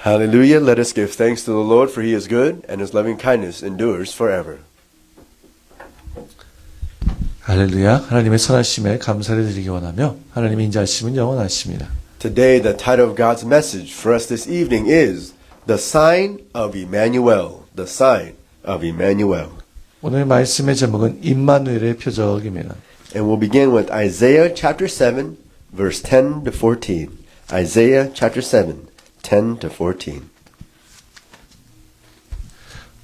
Hallelujah. Let us give thanks to the Lord, for he is good, and his loving kindness endures forever. 할렐루야. 하나님의 선하심에 감사를 드리기 원하며 하나님의 인자하심은 영원하십니다. Today, the title of God's message for us this evening is The Sign of Emmanuel. The Sign of Emmanuel. 오늘 말씀의 제목은 임마누엘의 표적입니다. And we'll begin with Isaiah chapter 7, verse 10 to 14. Isaiah chapter 7, 10 to 14.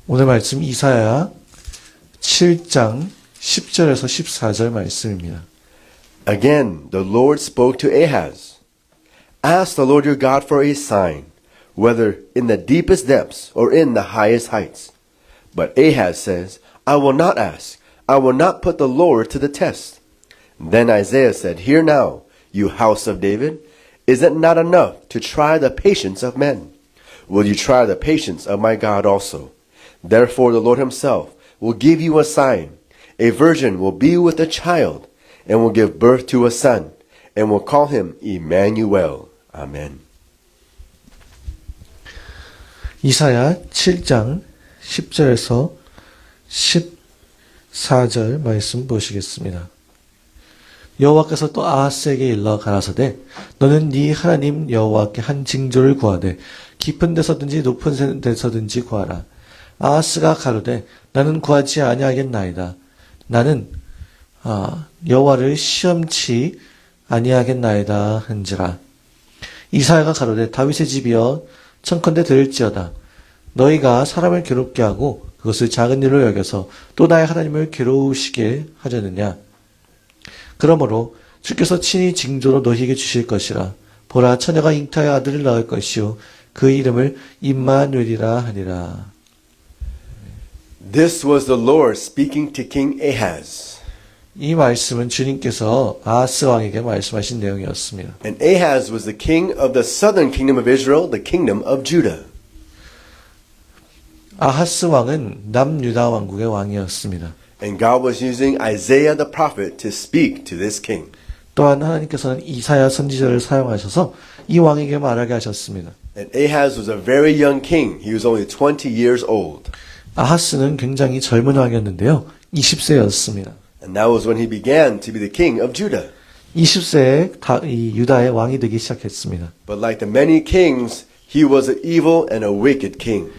오늘 말씀 이사야 7장 10절에서 14절 말씀입니다. Again, the Lord spoke to Ahaz. Ask the Lord your God for a sign, whether in the deepest depths or in the highest heights. But Ahaz says, I will not ask. I will not put the Lord to the test. Then Isaiah said, Hear now, you house of David. Is it not enough to try the patience of men? Will you try the patience of my God also? Therefore the Lord himself will give you a sign. A virgin will be with a child and will give birth to a son and will call him Emmanuel. Amen. 이사야 7장 10절에서 14절 말씀 보시겠습니다. 여호와께서 또 아하스에게 일러 가라사대 너는 네 하나님 여호와께 한 징조를 구하되 깊은 데서든지 높은 데서든지 구하라. 아하스가 가로되 나는 구하지 아니하겠나이다. 나는 여호와를 시험치 아니하겠나이다 한지라. 이사야가 가로되 다윗의 집이여 청컨대 들을지어다. 너희가 사람을 괴롭게 하고 그것을 작은 일로 여겨서 또 나의 하나님을 괴로우시게 하려느냐. 그러므로 주께서 친히 징조로 너희에게 주실 것이라. 보라 처녀가 잉타의 아들을 낳을 것이요 그 이름을 임마누엘이라 하리라. This was the Lord speaking to King Ahaz. 이 말씀은 주님께서 아하스 왕에게 말씀하신 내용이었습니다. And Ahaz was the king of the southern kingdom of Israel, the kingdom of Judah. 아하스 왕은 남유다 왕국의 왕이었습니다. And God was using Isaiah the prophet to speak to this king. 또한 하나님께서는 이사야 선지자를 사용하셔서 이 왕에게 말하게 하셨습니다. And Ahaz was a very young king. He was only 20 years old. 아하스는 굉장히 젊은 왕이었는데요. 20세였습니다. And that was when he began to be the king of Judah. 20세에 이 유다의 왕이 되기 시작했습니다. But like the many kings, he was an evil and a wicked king.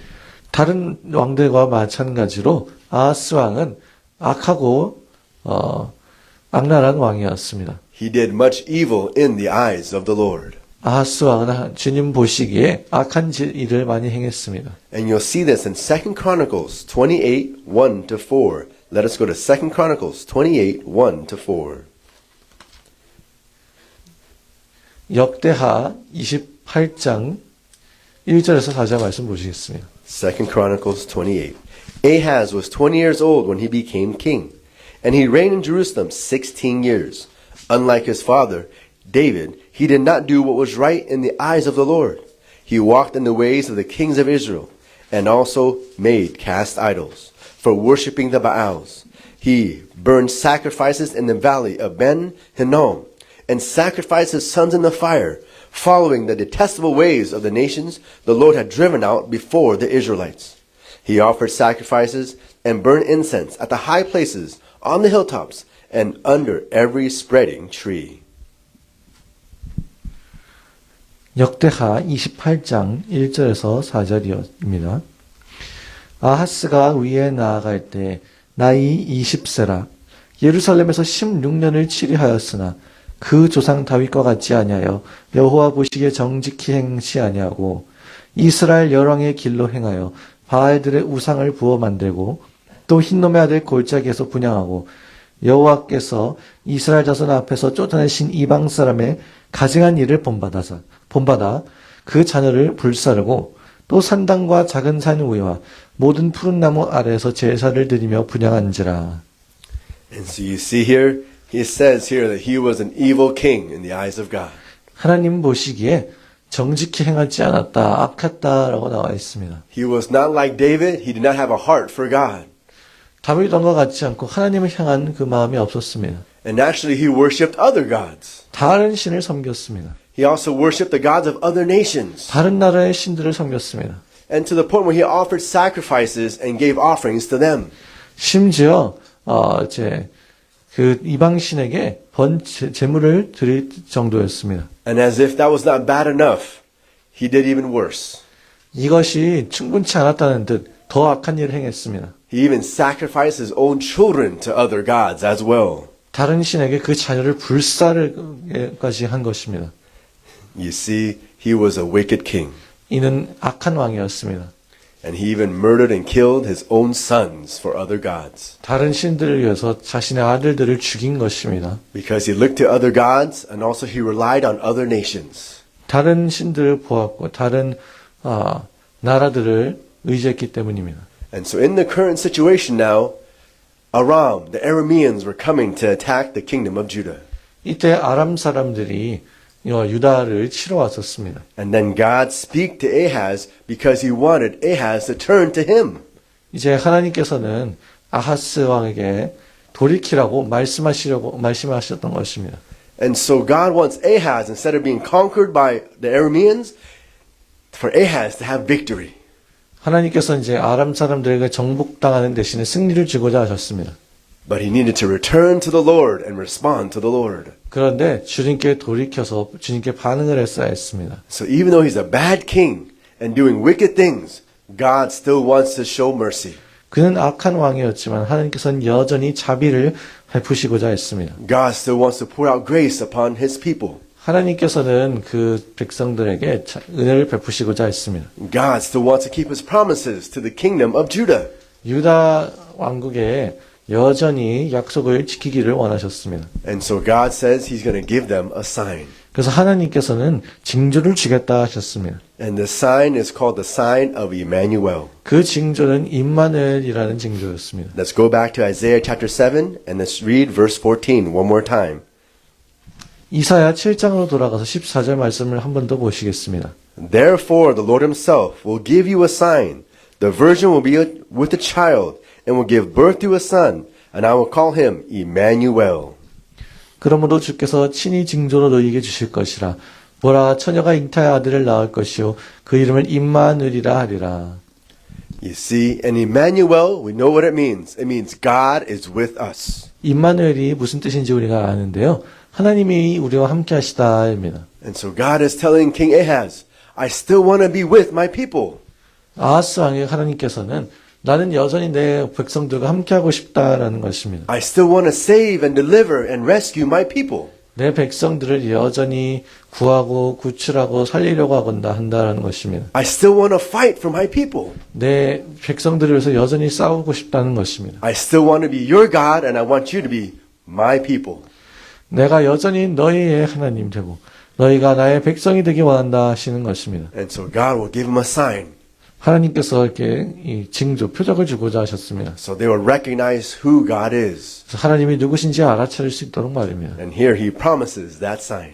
다른 왕들과 마찬가지로 아하스 왕은 악하고 악랄한 왕이었습니다. He did much evil in the eyes of the Lord. 아하스 왕은 주님 보시기에 악한 일을 많이 행했습니다. And you'll see this in 2 Chronicles 28, 1 to 4. Let us go to 2 Chronicles 28, 1 to 4. 역대하 28장 1절에서 4절 말씀 보시겠습니다. 2 Chronicles 28. Ahaz was 20 years old when he became king, and he reigned in Jerusalem 16 years. Unlike his father, David, he did not do what was right in the eyes of the Lord. He walked in the ways of the kings of Israel, and also made cast idols, for worshipping the Baals. He burned sacrifices in the valley of Ben Hinnom, and sacrificed his sons in the fire, following the detestable ways of the nations the Lord had driven out before the Israelites. He offered sacrifices and burned incense at the high places, on the hilltops, and under every spreading tree. 역대하 28장 1절에서 4절입니다. 아하스가 위에 나아갈 때 나이 20세라. 예루살렘에서 16년을 치리하였으나 그 조상 다윗과 같지 아니하여 여호와 보시기에 정직히 행치 아니하고 이스라엘 열왕의 길로 행하여 바알들의 우상을 부어 만들고 또 흰놈의 아들 골짜기에서 분향하고 여호와께서 이스라엘 자손 앞에서 쫓아내신 이방 사람의 가증한 일을 본받아 그 자녀를 불사르고 또 산당과 작은 산 위와 모든 푸른 나무 아래에서 제사를 드리며 분향한지라. And so you see here, he says here that he was an evil king in the eyes of God. 하나님 보시기에 정직히 행하지 않았다, 악했다라고 나와 있습니다. He was not like David. He did not have a heart for God. 다윗 왕과 같지 않고 하나님을 향한 그 마음이 없었습니다. And actually, he worshipped other gods. 다른 신을 섬겼습니다. He also worshipped the gods of other nations. 다른 나라의 신들을 섬겼습니다. And to the point where he offered sacrifices and gave offerings to them. 심지어 이제 그 이방 신에게 제물을 드릴 정도였습니다. And as if that was not bad enough, he did even worse. 이것이 충분치 않았다는 듯 더 악한 일을 행했습니다. He even sacrificed his own children to other gods as well. 다른 신에게 그 자녀를 불사를까지 한 것입니다. You see, he was a wicked king. 이는 악한 왕이었습니다. And he even murdered and killed his own sons for other gods. 다른 신들을 위해서 자신의 아들들을 죽인 것입니다. Because he looked to other gods and also he relied on other nations. 다른 신들을 보았고 다른 나라들을 의지했기 때문입니다. And so in the current situation now, Aram, the Arameans were coming to attack the kingdom of Judah. 이때 아람 사람들이 유다를 치러 왔었습니다. And then God speak to Ahaz because he wanted Ahaz to turn to him. 이제 하나님께서는 아하스 왕에게 돌이키라고 말씀하셨던 것입니다. And so God wants Ahaz, instead of being conquered by the Arameans, for Ahaz to have victory. 하나님께서 이제 아람 사람들에게 정복당하는 대신에 승리를 주고자 하셨습니다. But he needed to return to the Lord and respond to the Lord. 그런데 주님께 돌이켜서 주님께 반응을 했어야 했습니다. So even though he's a bad king and doing wicked things, God still wants to show mercy. 그는 악한 왕이었지만 하나님께서는 여전히 자비를 베푸시고자 했습니다. God still wants to pour out grace upon his people. 하나님께서는 그 백성들에게 은혜를 베푸시고자 했습니다. God still wants to keep his promises to the kingdom of Judah. 유다 왕국에 여전히 약속을 지키기를 원하셨습니다. And so God says he's going to give them a sign. 그래서 하나님께서는 징조를 주겠다 하셨습니다. And the sign is called the sign of Emmanuel. 그 징조는 임마누엘이라는 징조였습니다. Let's go back to Isaiah chapter 7 and let's read verse 14 one more time. 이사야 7장으로 돌아가서 14절 말씀을 한 번 더 보시겠습니다. Therefore the Lord himself will give you a sign. The virgin will be with a child and will give birth to a son, and I will call him Emmanuel. 그러므로 주께서 친히 징조로 너희에게 주실 것이라. 보라, 처녀가 잉타의 아들을 낳을 것이요 그 이름을 임마누엘이라 하리라. You see, and Emmanuel, we know what it means. It means God is with us. 임마누엘이 무슨 뜻인지 우리가 아는데요. 하나님이 우리와 함께 하시다입니다. And so God is telling King Ahaz, I still want to be with my people. 아하스 왕의 하나님께서는 나는 여전히 내 백성들과 함께하고 싶다라는 것입니다. I still want to save and deliver and rescue my people. 내 백성들을 여전히 구하고 구출하고 살리려고 한다라는 것입니다. I still want to fight for my people. 내 백성들을 위해서 여전히 싸우고 싶다는 것입니다. I still want to be your God and I want you to be my people. 내가 여전히 너희의 하나님 되고 너희가 나의 백성이 되기 원한다 하시는 것입니다. And so God will give him a sign. 하나님께서 이렇게 이 징조, 표적을 주고자 하셨습니다. So they will recognize who God is. 그래서 하나님이 누구신지 알아차릴 수 있도록 말입니다. And here he promises that sign.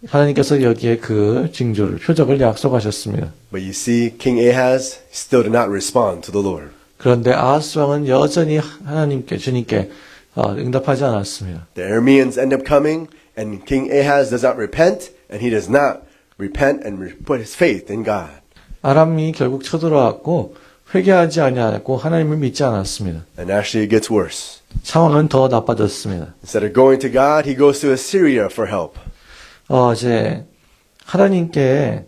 하나님께서 여기에 그 징조를, 표적을 약속하셨습니다. But you see, King Ahaz still did not respond to the Lord. 그런데 아하스 왕은 여전히 하나님께, 주님께 응답하지 않았습니다. The Arameans end up coming, and King Ahaz does not repent, and he does not repent and put his faith in God. 아람이 결국 쳐들어왔고 회개하지 아니하였고 하나님을 믿지 않았습니다. And actually it gets worse. 상황은 더 나빠졌습니다. Instead of going to God, he goes to Assyria for help. 이제 하나님께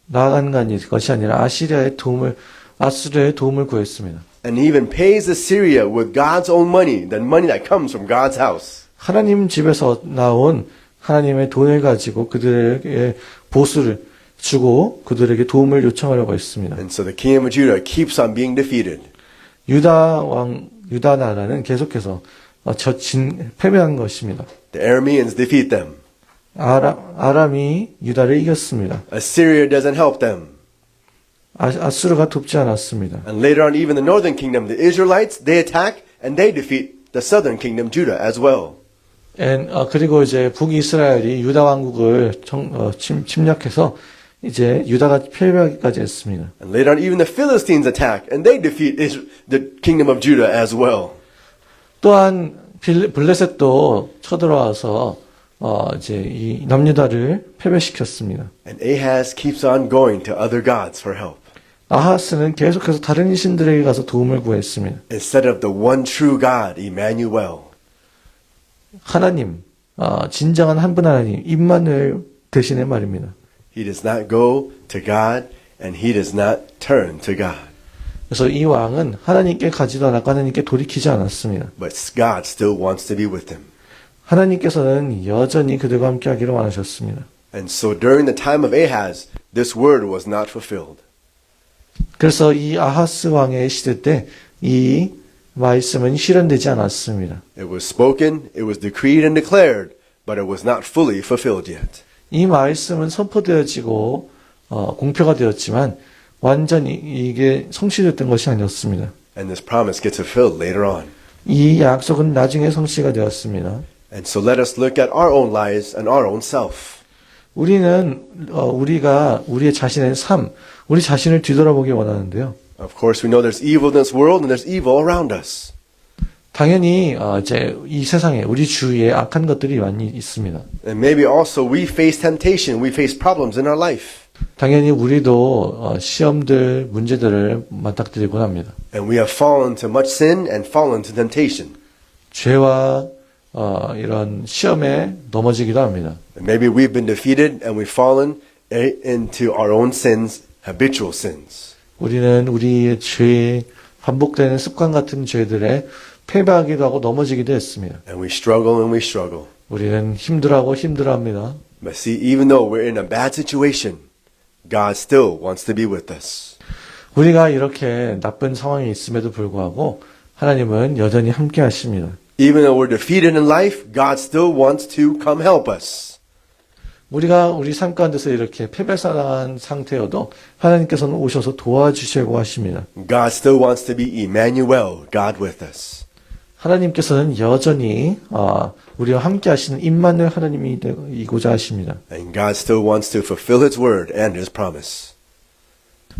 나아간 것이 아니라 아수르의 도움을 구했습니다. And he even pays Assyria with God's own money, the money that comes from God's house. 하나님 집에서 나온 하나님의 돈을 가지고 그들에게 보수를 주고 그들에게 도움을 요청하려고 했습니다. And so the kingdom of Judah keeps on being defeated. 유다 나라는 계속해서 패배한 것입니다. The Arameans defeat them. 아람이 유다를 이겼습니다. Assyria doesn't help them. 아수르가 돕지 않았습니다. And later on, even the northern kingdom, the Israelites, they attack and they defeat the southern kingdom, Judah, as well. 그리고 이제 북이스라엘이 유다 왕국을 침략해서 이제 유다가 패배하기까지 했습니다. And later on, even the Philistines attack and they defeat the kingdom of Judah as well. 또한 블레셋도 쳐들어와서 이제 이 남유다를 패배시켰습니다. And Ahaz keeps on going to other gods for help. 아하스는 계속해서 다른 신들에게 가서 도움을 구했습니다. Instead of the one true God, Emmanuel. 하나님, 진정한 한 분 하나님, 임마누엘 대신에 말입니다. He does not go to God and he does not turn to God. 그래서 이 왕은 하나님께 가지도 않았고 하나님께 돌이키지 않았습니다. But God still wants to be with him. 하나님께서는 여전히 그들과 함께 하기를 원하셨습니다. And so during the time of Ahaz, this word was not fulfilled. 그래서 이 아하스 왕의 시대 때 이 말씀은 실현되지 않았습니다. It was spoken, it was decreed and declared, but it was not fully fulfilled yet. 이 말씀은 선포되어지고 공표가 되었지만 완전히 이게 성취됐던 것이 아니었습니다. And this promise gets fulfilled later on. 이 약속은 나중에 성취가 되었습니다. And so let us look at our own lives and our own self. 우리는 우리가 우리의 자신의 삶, 우리 자신을 뒤돌아보기 원하는데요. Of course, we know there's evil in this world and there's evil around us. 당연히 이제 이 세상에 우리 주위에 악한 것들이 많이 있습니다. And maybe also we face temptation, we face problems in our life. 당연히 우리도 시험들, 문제들을 맞닥뜨리곤 합니다. And we have fallen to much sin and fallen to temptation. 죄와 이런 시험에 넘어지기도 합니다. And maybe we've been defeated and we've fallen into our own sins, habitual sins. 우리는 우리의 죄, 반복되는 습관 같은 죄들에 패배하기도 하고 넘어지기도 했습니다. And we struggle and we struggle. 우리는 힘들어하고 힘들어합니다. But see, even though we're in a bad situation, God still wants to be with us. 우리가 이렇게 나쁜 상황에 있음에도 불구하고 하나님은 여전히 함께 하십니다. Even though we're defeated in life, God still wants to come help us. 우리가 우리 삶 가운데서 이렇게 패배당한 상태여도 하나님께서는 오셔서 도와주시려고 하십니다. God still wants to be Emmanuel, God with us. 하나님께서는 여전히 우리와 함께 하시는 임마누엘 하나님이 이고자 하십니다. And God still wants to fulfill His word and His promise.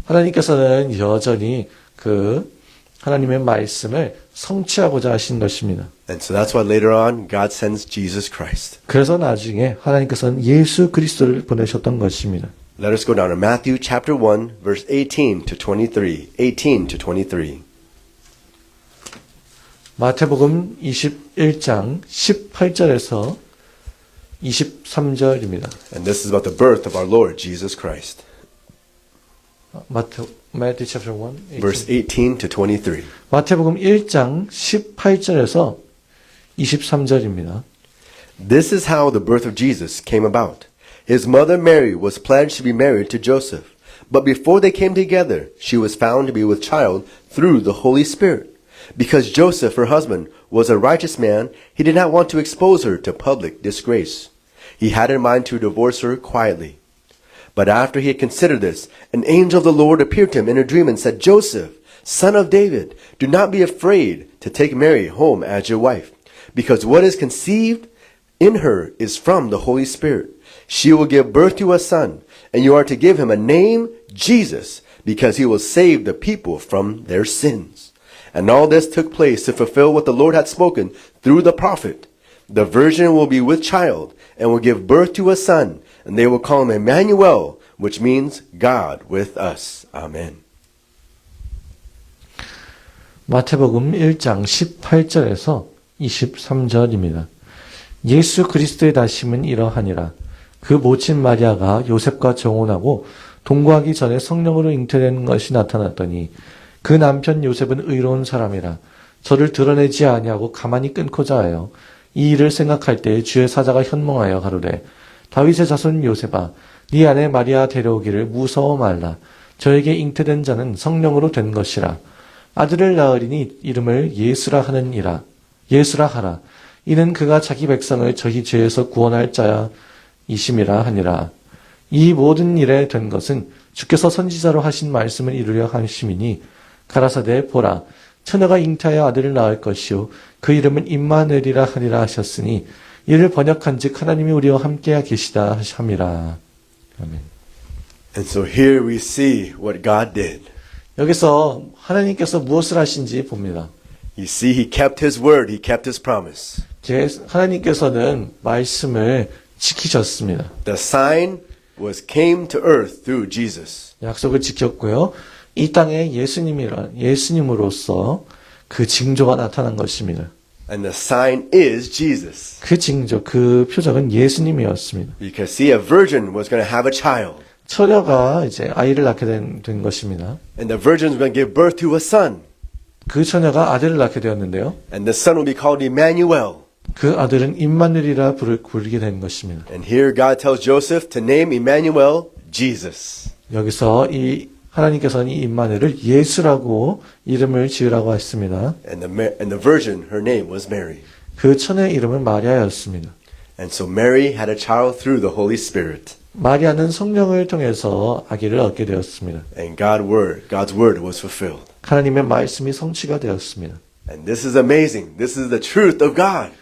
하나님께서는 여전히 그 하나님의 말씀을 성취하고자 하신 것입니다. And so that's why later on God sends Jesus Christ. 그래서 나중에 하나님께서는 예수 그리스도를 보내셨던 것입니다. Let us go down to Matthew chapter 1 verse 18 to 23. 18 to 23. 마태복음 21장 18절에서 23절입니다. And this is about the birth of our Lord Jesus Christ. Matthew chapter 1 Verse 18 to 23. 마태복음 1장 18절에서 23절입니다. This is how the birth of Jesus came about. His mother Mary was pledged to be married to Joseph, but before they came together, she was found to be with child through the Holy Spirit. Because Joseph, her husband, was a righteous man, he did not want to expose her to public disgrace. He had in mind to divorce her quietly. But after he had considered this, an angel of the Lord appeared to him in a dream and said, Joseph, son of David, do not be afraid to take Mary home as your wife, because what is conceived in her is from the Holy Spirit. She will give birth to a son, and you are to give him a name, Jesus, because he will save the people from their sins. And all this took place to fulfill what the Lord had spoken through the prophet. The virgin will be with child, and will give birth to a son, and they will call him Emmanuel, which means God with us. Amen. 마태복음 1장 18절에서 23절입니다. 예수 그리스도의 나심은 이러하니라. 그 모친 마리아가 요셉과 정혼하고 동거하기 전에 성령으로 잉태되는 것이 나타났더니 그 남편 요셉은 의로운 사람이라 저를 드러내지 아니하고 가만히 끊고자 하여 이 일을 생각할 때에 주의 사자가 현몽하여 가로되 다윗의 자손 요셉아 네 아내 마리아 데려오기를 무서워 말라. 저에게 잉태된 자는 성령으로 된 것이라. 아들을 낳으리니 이름을 예수라 하라. 이는 그가 자기 백성을 저희 죄에서 구원할 자야 이심이라 하니라. 이 모든 일에 된 것은 주께서 선지자로 하신 말씀을 이루려 하심이니 가라사대 보라 처녀가 잉태하여 아들을 낳을 것이요 그 이름은 임마누엘이라 하리라 하셨으니 이를 번역한즉 하나님이 우리와 함께 계시다 하심이라. 아멘. And so here we see what God did. 여기서 하나님께서 무엇을 하신지 봅니다. You see, he kept his word. He kept his promise. 하나님께서는 말씀을 지키셨습니다. The sign came to earth through Jesus. 약속을 지켰고요. 이 땅에 예수님으로서 그 징조가 나타난 것입니다. And the sign is Jesus. 그 징조, 그 표적은 예수님이었습니다. Because see, a virgin was going to have a child. 처녀가 이제 아이를 낳게 된 것입니다. And the virgin was going to give birth to a son. 그 처녀가 아들을 낳게 되었는데요. And the son will be called Emmanuel. 그 아들은 임마누엘이라 부르게 된 것입니다. And here God tells Joseph to name Emmanuel Jesus. 여기서 이 하나님께서는 이 임마누엘을 예수라고 이름을 지으라고 했습니다. And the virgin, her name was Mary. 그 처녀의 이름은 마리아였습니다. And so Mary had a child through the Holy Spirit. 마리아는 성령을 통해서 아기를 얻게 되었습니다. And God's word was fulfilled. 하나님의 말씀이 성취가 되었습니다. And this is amazing. This is the truth of God.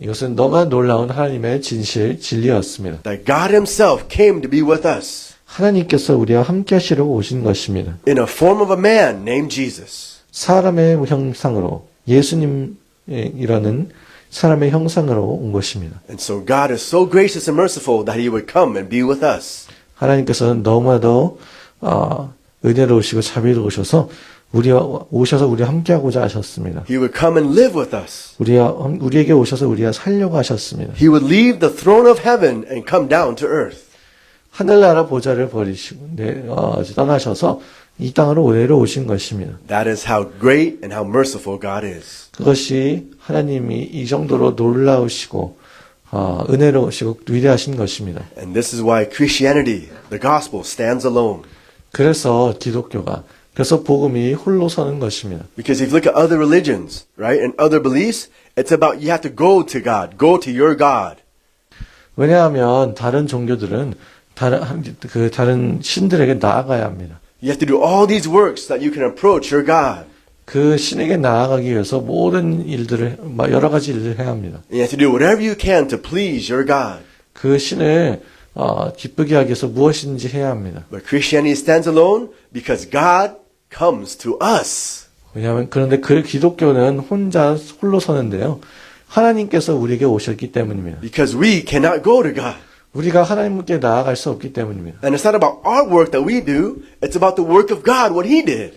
이것은 너무나 놀라운 하나님의 진리였습니다. That God himself came to be with us. 하나님께서 우리와 함께 하시려고 오신 것입니다. In a form of a man named Jesus. 사람의 형상으로 예수님이라는 사람의 형상으로 온 것입니다. And so God is so gracious and merciful that he would come and be with us. 하나님께서는 너무나도 은혜로우시고 자비로우셔서 오셔서 우리와 함께하고자 하셨습니다. He would come and live with us. 우리에게 오셔서 우리와 살려고 하셨습니다. He would leave the throne of heaven and come down to earth. 하늘나라 보좌를 버리시고 떠나셔서 이 땅으로 내려오신 것입니다. That is how great and how merciful God is. 그것이 하나님이 이 정도로 놀라우시고 은혜로우시고 위대하신 것입니다. And this is why Christianity, the gospel, stands alone. 그래서 그래서 복음이 홀로 서는 것입니다. Because if you look at other religions, right, and other beliefs, it's about you have to go to God, go to your God. 왜냐하면 다른 종교들은 다른 신들에게 나아가야 합니다. You have to do all these works that you can approach your God. 그 신에게 나아가기 위해서 모든 여러 가지 일들을 해야 합니다. And you have to do whatever you can to please your God. 그 신을 기쁘게 하기 위해서 무엇인지 해야 합니다. But Christianity stands alone because God comes to us. 그런데 그 기독교는 홀로 서는데요. 하나님께서 우리에게 오셨기 때문입니다. Because we cannot go to God. 우리가 하나님께 나아갈 수 없기 때문입니다. And it's not about our work that we do. It's about the work of God, what He did.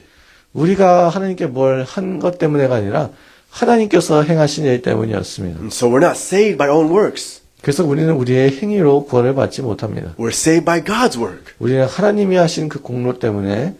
우리가 하나님께 뭘 한 것 때문에가 아니라 하나님께서 행하신 일 때문이었습니다. And so we're not saved by our own works. 그래서 우리는 우리의 행위로 구원을 받지 못합니다. We're saved by God's work. 우리는 하나님이 하신 그 공로 때문에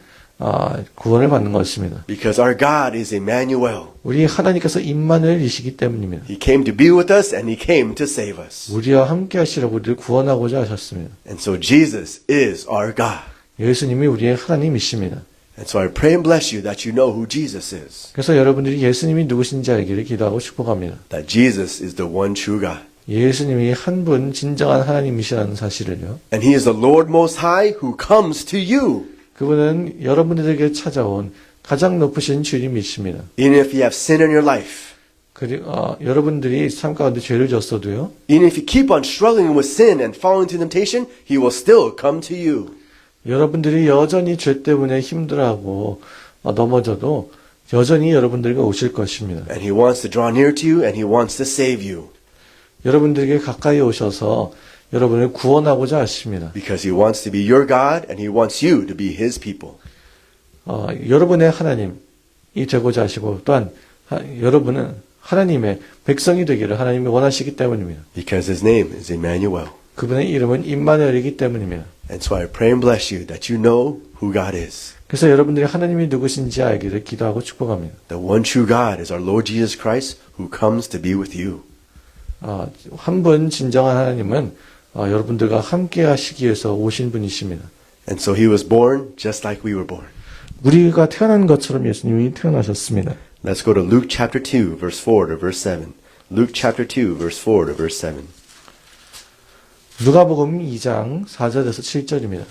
구원을 받는 것입니다. Because our God is Emmanuel. 우리 하나님께서 임마누엘이시기 때문입니다. He came to be with us and He came to save us. 우리와 함께 하시려고 우리를 구원하고자 하셨습니다. And so Jesus is our God. 예수님이 우리의 하나님이십니다. And so I pray and bless you that you know who Jesus is. 그래서 여러분들이 예수님이 누구신지 알기를 기도하고 축복합니다. That Jesus is the one true God. 예수님이 한 분 진정한 하나님이시라는 사실을요. And He is the Lord Most High who comes to you. 그분은 여러분들에게 찾아온 가장 높으신 주님이십니다. Even if you have sin in your life. 그리고 여러분들이 삶 가운데 죄를 졌어도요. Even if you keep on struggling with sin and falling into temptation, He will still come to you. 여러분들이 여전히 죄 때문에 힘들어하고 넘어져도 여전히 여러분들에게 오실 것입니다. And He wants to draw near to you and He wants to save you. 여러분들에게 가까이 오셔서 여러분을 구원하고자 하십니다. Because He wants to be your God and He wants you to be His people. 여러분의 하나님이 되고자 하시고 또한 여러분은 하나님의 백성이 되기를 하나님이 원하시기 때문입니다. Because His name is Emmanuel. 그분의 이름은 임마누엘이기 때문입니다. And so I pray and bless you that you know who God is. 그래서 여러분들이 하나님이 누구신지 알기를 기도하고 축복합니다. The one true God is our Lord Jesus Christ who comes to be with you. 한 분 진정한 하나님은 여러분들과 함께 하시기 위해서 오신 분이십니다. And so He was born just like we were born. 우리가 태어난 것처럼 예수님이 태어나셨습니다. Let's go to Luke chapter 2 verse 4 to verse 7. Luke chapter 2 verse 4 to verse 7. 누가복음 2장 4절에서 7절입니다.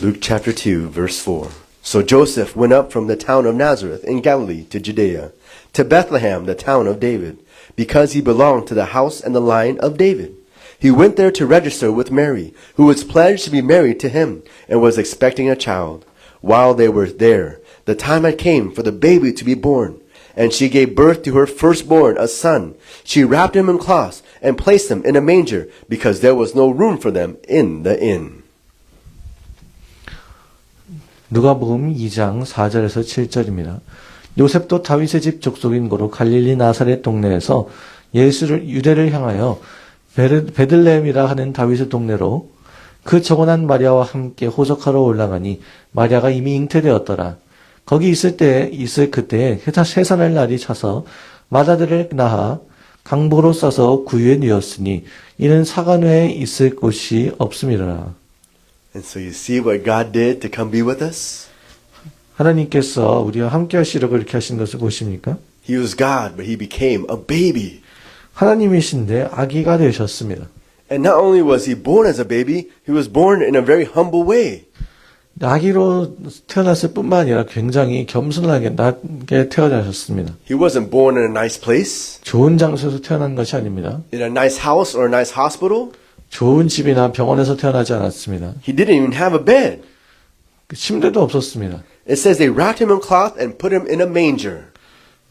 Luke chapter 2 verse 4. So Joseph went up from the town of Nazareth in Galilee to Judea, to Bethlehem, the town of David, because he belonged to the house and the line of David. He went there to register with Mary, who was pledged to be married to him, and was expecting a child. While they were there, the time had came for the baby to be born. And she gave birth to her firstborn, a son. She wrapped him in cloths and placed him in a manger because there was no room for them in the inn. 누가복음 2장 4절에서 7절입니다. 요셉도 다윗의 집 족속인 고로 갈릴리 나사렛 동네에서 유대를 향하여 베들레헴이라 하는 다윗의 동네로 그 정원한 마리아와 함께 호적하러 올라가니 마리아가 이미 잉태되었더라. 거기 있을 그때에 해산할 날이 차서 마다들을 낳아 강보로 싸서 구유에 누웠으니 이는 사관회에 있을 곳이 없음이라. And so you see what God did to come be with us? 하나님께서 우리와 함께 하시려고 이렇게 하신 것을 보십니까? He was God, but he became a baby. 하나님이신데 아기가 되셨습니다. And not only was he born as a baby, he was born in a very humble way. 아기로 태어났을 뿐만 아니라 굉장히 겸손하게 낮게 태어나셨습니다. He wasn't born in a nice place, 좋은 장소에서 태어난 것이 아닙니다. in a nice house or a nice hospital. 좋은 집이나 병원에서 태어나지 않았습니다. He didn't even have a bed. 침대도 없었습니다. It says they wrapped him in cloth and put him in a manger.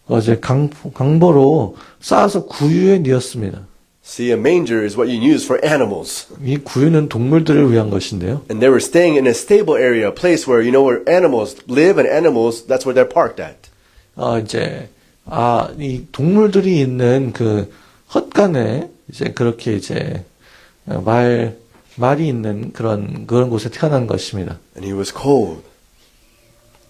어제 강보로 쌓아서 구유에 뉘었습니다. See, a manger is what you use for animals. 이 구유는 동물들을 위한 것인데요. And they were staying in a stable area, a place where, where animals live and animals, that's where they're parked at. 이 동물들이 있는 그 헛간에 그렇게 말이 있는 그런 곳에 태어난 것입니다. And he was cold.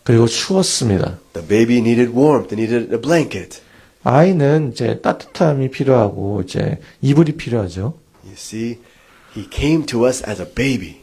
그리고 추웠습니다. The baby needed warmth, they needed a blanket. 아이는 따뜻함이 필요하고 이불이 필요하죠. You see, he came to us as a baby.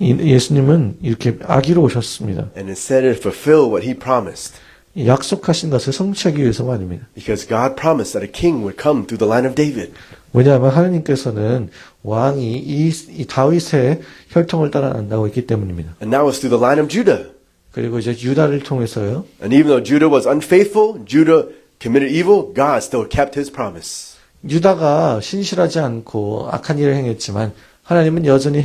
예수님은 이렇게 아기로 오셨습니다. And instead to fulfill what he promised. 약속하신 것을 성취하기 위해서 말입니다. Because God promised that a king would come through the line of David. 왜냐하면 하나님께서는 왕이 이 다윗의 혈통을 따라 난다고 했기 때문입니다. And that was through the line of Judah. 그리고 유다를 통해서요. And even though Judah was unfaithful, Judah committed evil, God still kept his promise. 유다가 신실하지 않고 악한 일을 행했지만 하나님은 여전히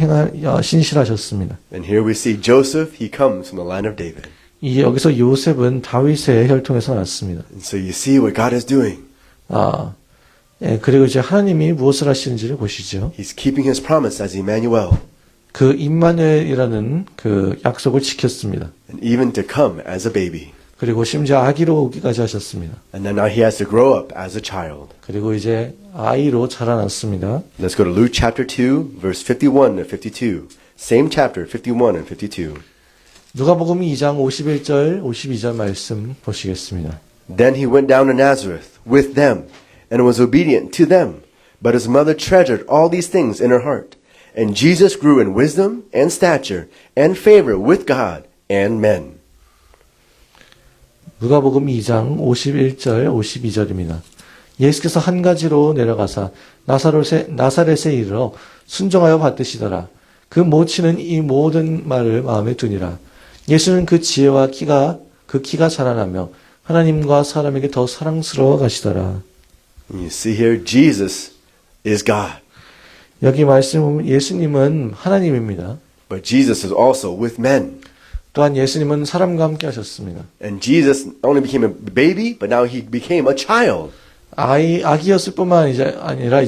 신실하셨습니다. And here we see Joseph, he comes from the line of David. 여기서 요셉은 다윗의 혈통에서 났습니다. And so you see what God is doing. 그리고 하나님이 무엇을 하시는지를 보시죠. He's keeping his promise as Emmanuel. 그 임마누엘이라는 그 약속을 지켰습니다. And even to come as a baby. 그리고 심지어 아기로 오기까지 하셨습니다. And then now he has to grow up as a child. 그리고 아이로 자라났습니다. Let's go to Luke chapter 2, verse 51 to 52. Same chapter, 51 and 52. 누가복음 2장 51절, 52절 말씀 보시겠습니다. Then he went down to Nazareth with them and was obedient to them. But his mother treasured all these things in her heart. And Jesus grew in wisdom and stature and favor with God and men. 누가복음 2장 51절, 52절입니다. 예수께서 한 가지로 내려가사 나사렛에 이르러 순종하여 받으시더라. 그 모친은 이 모든 말을 마음에 두니라. 예수는 그 지혜와 키가 자라나며 하나님과 사람에게 더 사랑스러워 가시더라. You see here, Jesus is God. 여기 말씀 보면 예수님은 하나님입니다. But Jesus is also with men. 또한 예수님은 사람과 함께 하셨습니다. And Jesus not only became a baby, but now he became a child. 아기였을 뿐만 아니라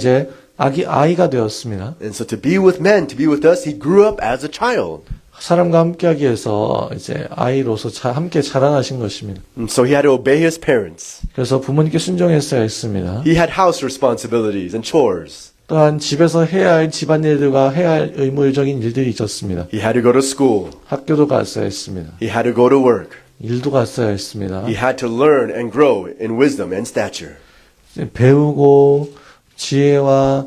아이가 되었습니다. And so to be with men, to be with us, he grew up as a child. 사람과 함께하기 위해서 아이로서 함께 자라나신 것입니다. And so he had to obey his parents. 그래서 부모님께 순종했어야 했습니다. He had house responsibilities and chores. 또한 집에서 해야 할 집안일들과 해야 할 의무적인 일들이 있었습니다. He had to go to school. 학교도 갔어야 했습니다. He had to go to work. 일도 갔어야 했습니다. He had to learn and grow in wisdom and stature. 배우고 지혜와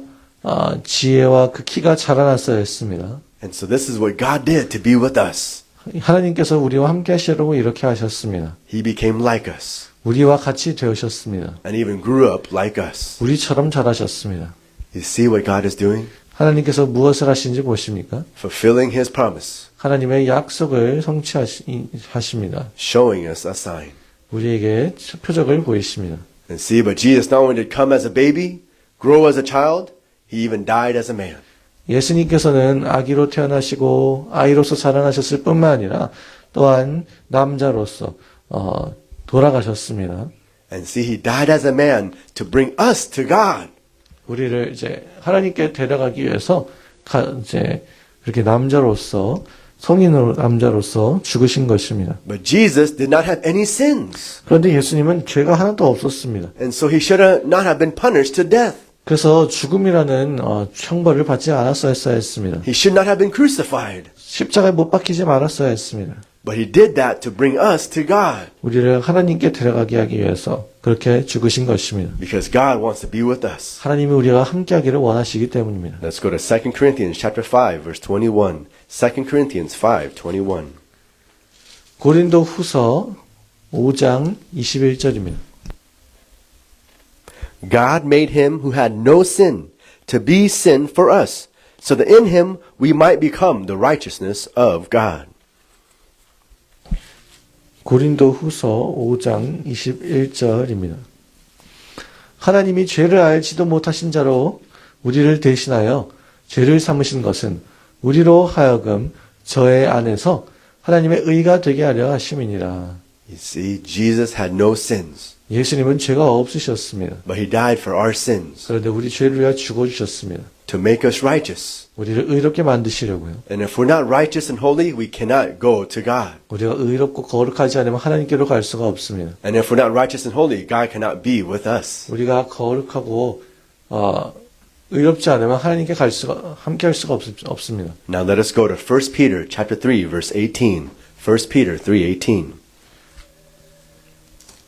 그 키가 자라났어야 했습니다. And so this is what God did to be with us. 하나님께서 우리와 함께 하시려고 이렇게 하셨습니다. He became like us 우리와 같이 되으셨습니다. and even grew up like us. 우리처럼 자라셨습니다. You see what God is doing? 하나님께서 무엇을 하시는지 보십니까? Fulfilling his promise, 하나님의 약속을 성취하십니다. showing us a sign. 우리에게 표적을 보이십니다. And see, but Jesus not only did come as a baby, grow as a child, he even died as a man. 예수님께서는 아기로 태어나시고 아이로서 자라나셨을 뿐만 아니라 또한 남자로서 돌아가셨습니다. And see, he died as a man to bring us to God. 우리를 이제 하나님께 데려가기 위해서 이제 그렇게 남자로서 성인으로 남자로서 죽으신 것입니다. But Jesus did not have any sins. 그런데 예수님은 죄가 하나도 없었습니다. And so he should not have been punished to death. 그래서 죽음이라는 형벌을 받지 않았어야 했습니다. He should not have been crucified. 십자가에 못 박히지 말았어야 했습니다. But he did that to bring us to God. 우리를 하나님께 데려가게 하기 위해서 그렇게 죽으신 것입니다. Because God wants to be with us. 하나님이 우리와 함께하기를 원하시기 때문입니다. Let's go to 2 Corinthians chapter 5 verse 21. 2 Corinthians 5:21. 고린도 후서 5장 21절입니다. God made him who had no sin to be sin for us, so that in him we might become the righteousness of God. 고린도 후서 5장 21절입니다. 하나님이 죄를 알지도 못하신 자로 우리를 대신하여 죄를 삼으신 것은 우리로 하여금 저의 안에서 하나님의 의가 되게 하려 하심이니라. You see, Jesus had no sins, 예수님은 죄가 없으셨습니다. but he died for our sins 그런데 우리 죄를 위하여 죽어주셨습니다. to make us righteous. 우리를 의롭게 만드시려고요. And if we're not righteous and holy, we cannot go to God. 우리가 의롭고 거룩하지 않으면 하나님께로 갈 수가 없습니다. And if we're not righteous and holy, God cannot be with us. 우리가 거룩하고 의롭지 않으면 하나님께 함께 할 수가 없습니다. Now let us go to 1 Peter chapter 3 verse 18. 1 Peter 3:18.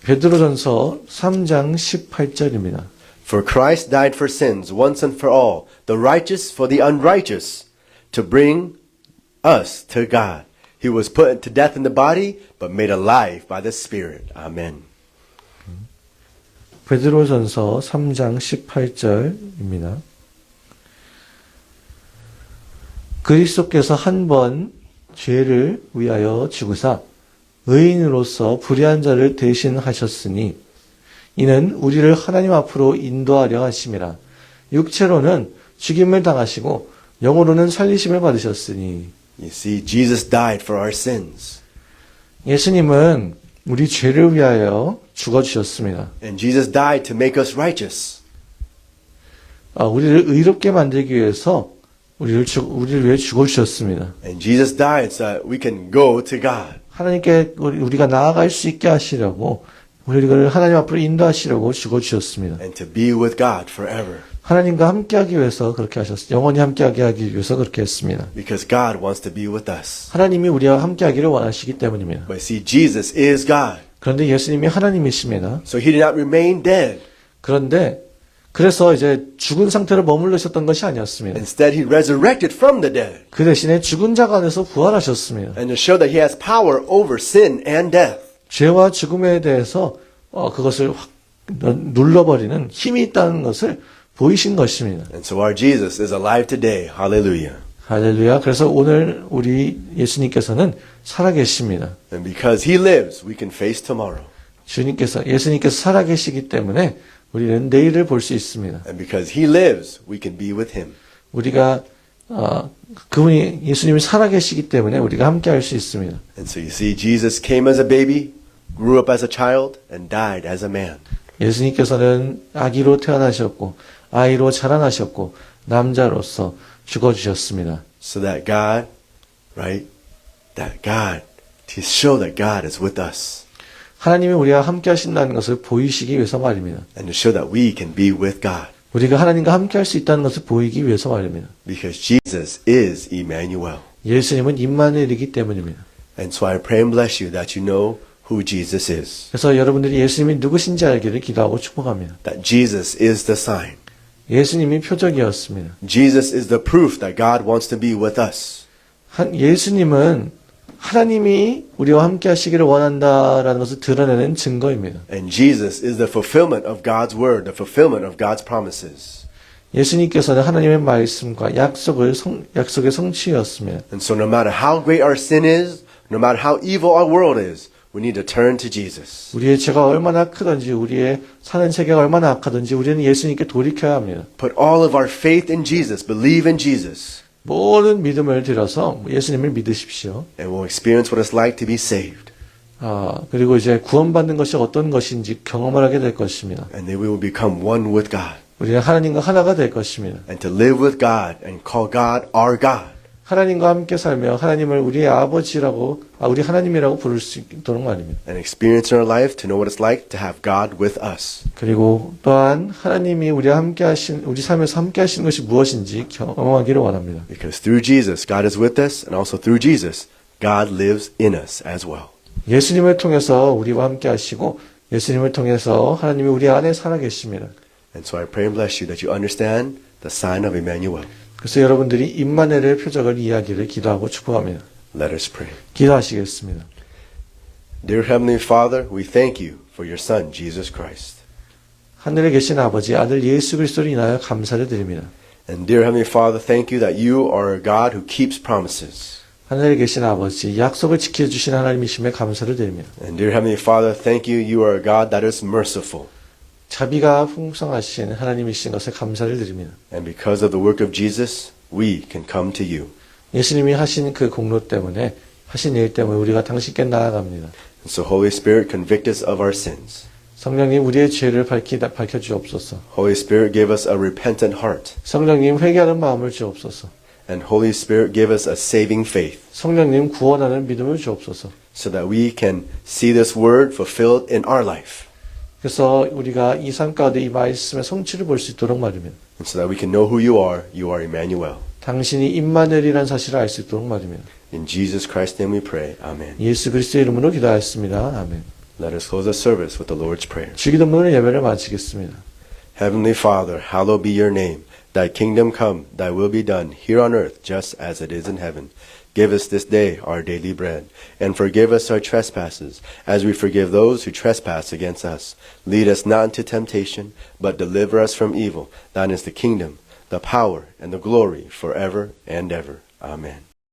베드로전서 3장 18절입니다. For Christ died for sins once and for all, the righteous for the unrighteous, to bring us to God. He was put to death in the body, but made alive by the Spirit. Amen. 베드로전서 3장 18절입니다. 그리스도께서 한 번 죄를 위하여 죽으사 의인으로서 불의한 자를 대신하셨으니 이는 우리를 하나님 앞으로 인도하려 하심이라. 육체로는 죽임을 당하시고 영으로는 살리심을 받으셨으니. You see, Jesus died for our sins. 예수님은 우리 죄를 위하여 죽어주셨습니다. And Jesus died to make us righteous. 우리를 의롭게 만들기 위해서 우리를 위해 죽어주셨습니다. And Jesus died so that we can go to God. 하나님께 우리가 나아갈 수 있게 하시려고 우리를 하나님 앞으로 인도하시려고 죽어주셨습니다. And to be with God forever. 하나님과 함께하기 위해서 그렇게 하셨습니다. 영원히 함께하게 하기 위해서 그렇게 했습니다. Because God wants to be with us. 하나님이 우리와 함께하기를 원하시기 때문입니다. But see, Jesus is God. 그런데 예수님이 하나님이십니다. So he did not remain dead. 그래서 이제 죽은 상태로 머물르셨던 것이 아니었습니다. Instead, he resurrected from the dead. 그 대신에 죽은 자 가운데서 부활하셨습니다. And to show that he has power over sin and death. 죄와 죽음에 대해서 그것을 확 눌러버리는 힘이 있다는 것을 보이신 것입니다. And so our Jesus is alive today. Hallelujah. 할렐루야. 그래서 오늘 우리 예수님께서는 살아계십니다. And because he lives, we can face tomorrow. 예수님께서 살아계시기 때문에 우리는 내일을 볼 수 있습니다. And because he lives, we can be with him. 우리가 예수님이 살아계시기 때문에 우리가 함께 할 수 있습니다. And so you see, Jesus came as a baby, grew up as a child, and died as a man. 예수님께서는 아기로 태어나셨고 아이로 자라나셨고 남자로서 죽어주셨습니다. So that God, to show that God is with us. 하나님이 우리와 함께 하신다는 것을 보이시기 위해서 말입니다. And to show that we can be with God. 우리가 하나님과 함께 할 수 있다는 것을 보이기 위해서 말입니다. Because Jesus is Emmanuel. 예수님은 임마누엘이기 때문입니다. And so I pray and bless you that you know who Jesus is. 그래서 여러분들이 예수님이 누구신지 알기를 기도하고 축복합니다. That Jesus is the sign. 예수님이 표적이었습니다. Jesus is the proof that God wants to be with us. 예수님은 하나님이 우리와 함께 하시기를 원한다라는 것을 드러내는 증거입니다. And Jesus is the fulfillment of God's word, the fulfillment of God's promises. 예수님께서는 하나님의 말씀과 약속의 성취였습니다. And so no matter how great our sin is, no matter how evil our world is, we need to turn to Jesus. 우리의 죄가 얼마나 크든지 우리의 사는 세계가 얼마나 악하든지 우리는 예수님께 돌이켜야 합니다. Put all of our faith in Jesus, believe in Jesus. 모든 믿음을 들여서 예수님을 믿으십시오. And we'll experience what it's like to be saved. 그리고 이제 구원받는 것이 어떤 것인지 경험을 하게 될 것입니다. And then we will become one with God. 우리는 하나님과 하나가 될 것입니다. And to live with God and call God our God. 하나님과 함께 살며 하나님을 우리의 아버지라고, 우리 하나님이라고 부를 수 있도록 말입니다. And experience in our life to know what it's like to have God with us. 그리고 또한 하나님이 우리와 함께 하신, 우리 삶에서 함께 하시는 것이 무엇인지 경험하기를 원합니다. Because through Jesus, God is with us, and also through Jesus, God lives in us as well. 예수님을 통해서 우리와 함께 하시고 예수님을 통해서 하나님이 우리 안에 살아계십니다. And so I pray and bless you that you understand the sign of Emmanuel. 그래서 여러분들이 임마누엘의 표적을 이해하기를 기도하고 축복합니다. Let us pray. 기도하시겠습니다. Dear Heavenly Father, we thank you for your Son, Jesus Christ. 하늘에 계신 아버지, 아들 예수 그리스도를 인하여 감사를 드립니다. And dear Heavenly Father, thank you that you are a God who keeps promises. 하늘에 계신 아버지, 약속을 지켜주신 하나님이심에 감사를 드립니다. And dear Heavenly Father, thank you, you are a God that is merciful. 자비가 풍성하신 하나님이신 것에 감사를 드립니다. And because of the work of Jesus, we can come to you. 예수님이 하신 그 공로 때문에, 하신 일 때문에 우리가 당신께 나아갑니다. And so Holy Spirit, convict us of our sins. 성령님, 우리의 죄를 밝혀주옵소서. Holy Spirit, give us a repentant heart. 성령님, 회개하는 마음을 주옵소서. And Holy Spirit, give us a saving faith 성령님, 구원하는 믿음을 주옵소서. so that we can see this word fulfilled in our life. 그래서 우리가 이 삶 가운데 이 말씀의 성취를 볼 수 있도록 말입니다. And so that we can know who you are Emmanuel. 당신이 임마누엘이라는 사실을 알 수 있도록 말입니다. In Jesus Christ's name we pray. Amen. 예수 그리스도의 이름으로 기도하였습니다. 아멘. Let us close the service with the Lord's Prayer. 주기도문을 예배를 마치겠습니다. Heavenly Father, hallowed be your name. Thy kingdom come, thy will be done, here on earth just as it is in heaven. Give us this day our daily bread, and forgive us our trespasses, as we forgive those who trespass against us. Lead us not into temptation, but deliver us from evil. Thine is the kingdom, the power, and the glory forever and ever. Amen.